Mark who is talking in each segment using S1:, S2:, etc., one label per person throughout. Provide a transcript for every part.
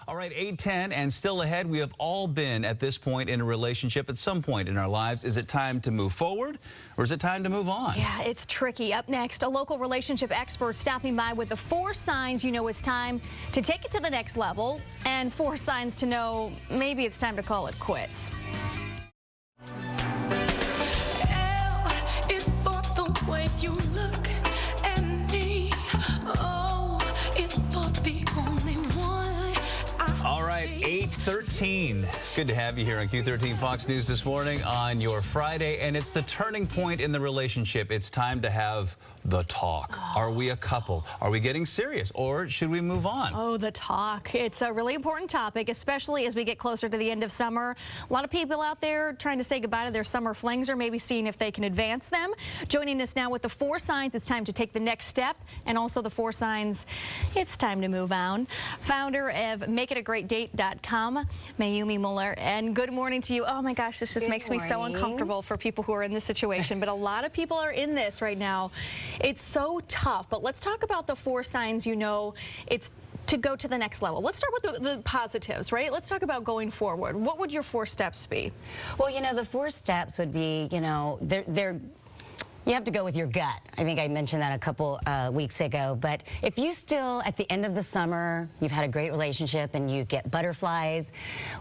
S1: All right, 8:10 and still ahead. We have all been at this point in a relationship at some point in our lives. Is it time to move forward or is it time to move on?
S2: Yeah, it's tricky. Up next, a local relationship expert stopping by with the 4 signs you know it's time to take it to the next level and 4 signs to know maybe it's time to call it quits.
S3: L is for the way you look at me. O is for the only one.
S1: All right, 8:13. Good to have you here on Q13 Fox News this morning on your Friday, and it's the turning point in the relationship. It's time to have the talk. Are we a couple? Are we getting serious, or should we move on?
S2: Oh, the talk. It's a really important topic, especially as we get closer to the end of summer. A lot of people out there trying to say goodbye to their summer flings or maybe seeing if they can advance them. Joining us now with the 4 signs it's time to take the next step, and also the 4 signs it's time to move on. Founder of makeitagreatdate.com, Mayumi Muller, and good morning to you. Oh my gosh, this just makes me so uncomfortable for people who are in this situation, but a lot of people are in this right now. It's so tough, but let's talk about the 4 signs you know it's to go to the next level. Let's start with the positives, right? Let's talk about going forward. What would your 4 steps be?
S4: Well, you know, the 4 steps would be, you know, you have to go with your gut. I think I mentioned that a couple weeks ago. But if you still, at the end of the summer, you've had a great relationship and you get butterflies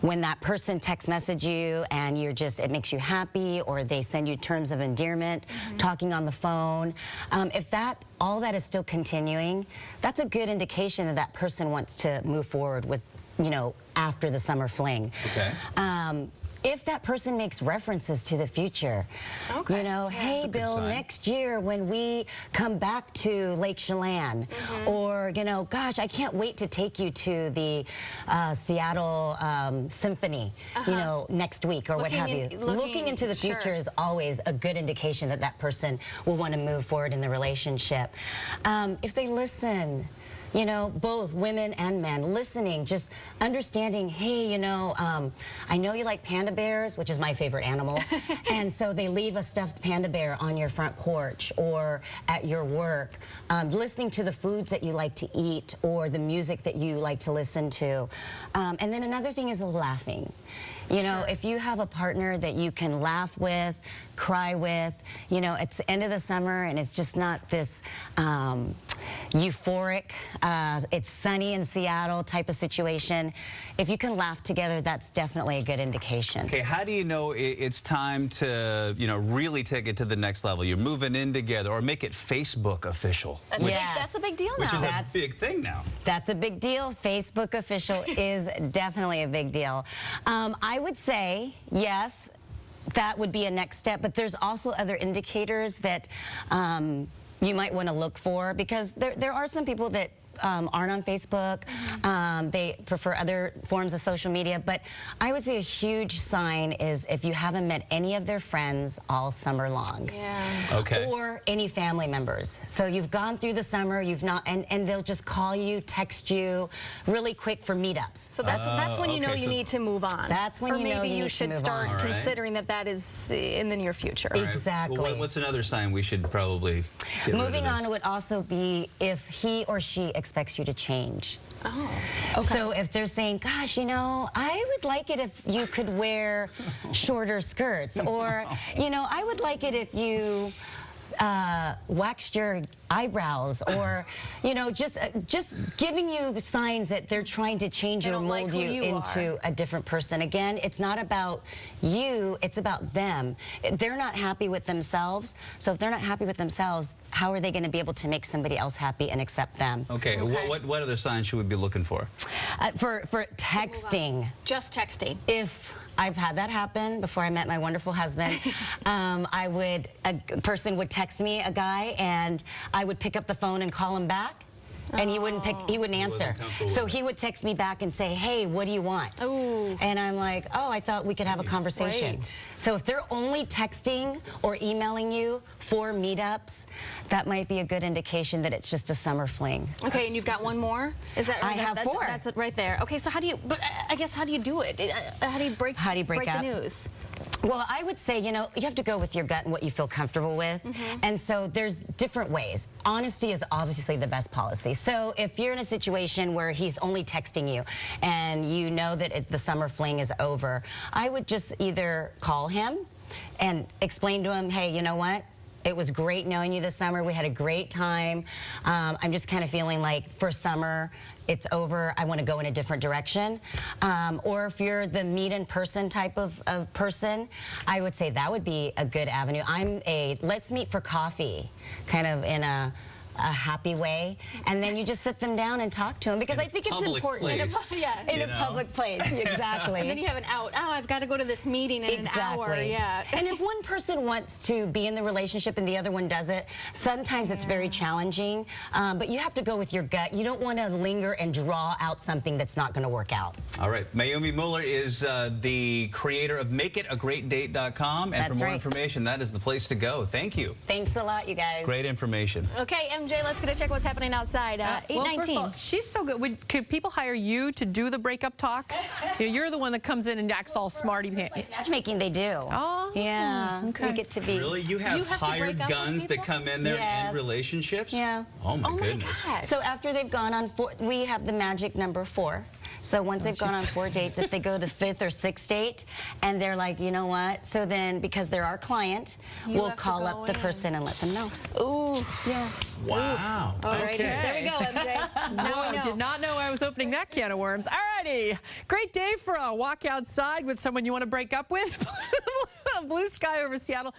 S4: when that person text message you and it makes you happy, or they send you terms of endearment, talking on the phone. If all that is still continuing, that's a good indication that that person wants to move forward with, you know, after the summer fling. Okay. If that person makes references to the future, you know, hey, Bill, next year when we come back to Lake Chelan, or, you know, gosh, I can't wait to take you to the Seattle Symphony, you know, next week, or what have you. Looking into the future is always a good indication that that person will want to move forward in the relationship. If they listen, you know, both women and men, listening, just understanding, hey, you know, I know you like panda bears, which is my favorite animal, and so they leave a stuffed panda bear on your front porch or at your work, listening to the foods that you like to eat or the music that you like to listen to. And then another thing is laughing. You know, if you have a partner that you can laugh with, cry with, you know, it's the end of the summer and it's just not this euphoric, it's sunny in Seattle type of situation. If you can laugh together, that's definitely a good indication.
S1: Okay, how do you know it's time to, you know, really take it to the next level? You're moving in together, or make it Facebook official.
S2: That's a big deal now.
S1: Which is a big thing now.
S4: That's a big deal. Facebook official is definitely a big deal. I would say, yes, that would be a next step, but there's also other indicators that you might want to look for, because there are some people that aren't on Facebook. They prefer other forms of social media. But I would say a huge sign is if you haven't met any of their friends all summer long. Or any family members. So you've gone through the summer, you've not, and they'll just call you, text you really quick for meetups.
S2: So that's when you know you need to move on.
S4: That's when you know you should
S2: start considering that is in the near future.
S4: Exactly.
S1: Well, what's another sign we should probably get
S4: Moving on would also be if he or she expects you to change. So if they're saying, gosh, you know, I would like it if you could wear shorter skirts, or, you know, I would like it if you waxed your eyebrows, or, you know, just giving you signs that they're trying to change you or mold you into a different person. Again, it's not about you, it's about them. They're not happy with themselves, so if they're not happy with themselves, how are they going to be able to make somebody else happy and accept them?
S1: Okay. What other signs should we be looking for?
S4: For texting.
S2: Just texting.
S4: If I've had that happen before I met my wonderful husband. A person would text me, a guy, and I would pick up the phone and call him back. And he wouldn't answer. So he would text me back and say, hey, what do you want? And I'm like, oh, I thought we could have a conversation. So if they're only texting or emailing you for meetups, that might be a good indication that it's just a summer fling.
S2: Okay, and you've got one more? Is that
S4: I have 4.
S2: That's it right there. Okay, so how do you, but I guess how do you do it? How do you break the news?
S4: Well, I would say, you have to go with your gut and what you feel comfortable with. And so there's different ways. Honesty is obviously the best policy. So if you're in a situation where he's only texting you and you know that the summer fling is over, I would just either call him and explain to him, hey, you know what? It was great knowing you this summer. We had a great time. I'm just kind of feeling like for summer, it's over. I want to go in a different direction. Or if you're the meet in person type of person, I would say that would be a good avenue. I'm a let's meet for coffee kind of in a happy way, and then you just sit them down and talk to them, because I think it's important in a public place. Exactly.
S2: And then you have an out. Oh, I've got to go to this meeting in an hour. Yeah.
S4: And if one person wants to be in the relationship and the other one doesn't, sometimes it's very challenging. But you have to go with your gut. You don't want to linger and draw out something that's not going to work out.
S1: All right. Mayumi Muller is the creator of MakeItAGreatDate.com, and for more information, that is the place to go. Thank you.
S4: Thanks a lot, you guys.
S1: Great information.
S2: Okay, MJ, let's get a check what's happening outside. 8:19.
S5: She's so good. Could people hire you to do the breakup talk? You're the one that comes in and acts all smarty pants.
S4: Matchmaking, they do.
S5: Oh,
S4: yeah.
S5: Okay.
S4: We get to be.
S1: Really? You have hired guns that come in there and end relationships?
S4: Yeah.
S1: Oh my goodness.
S2: Gosh.
S4: So after they've gone on we have the magic number 4. So once they've gone on 4 dates, if they go to 5th or 6th date and they're like, you know what? So then, because they're our client, we'll call up the person and let them know.
S2: Ooh.
S4: Yeah.
S1: Wow.
S2: All right.
S5: Okay.
S2: There we go, MJ. Now we know.
S5: Did not know I was opening that can of worms. All righty. Great day for a walk outside with someone you want to break up with. Blue sky over Seattle.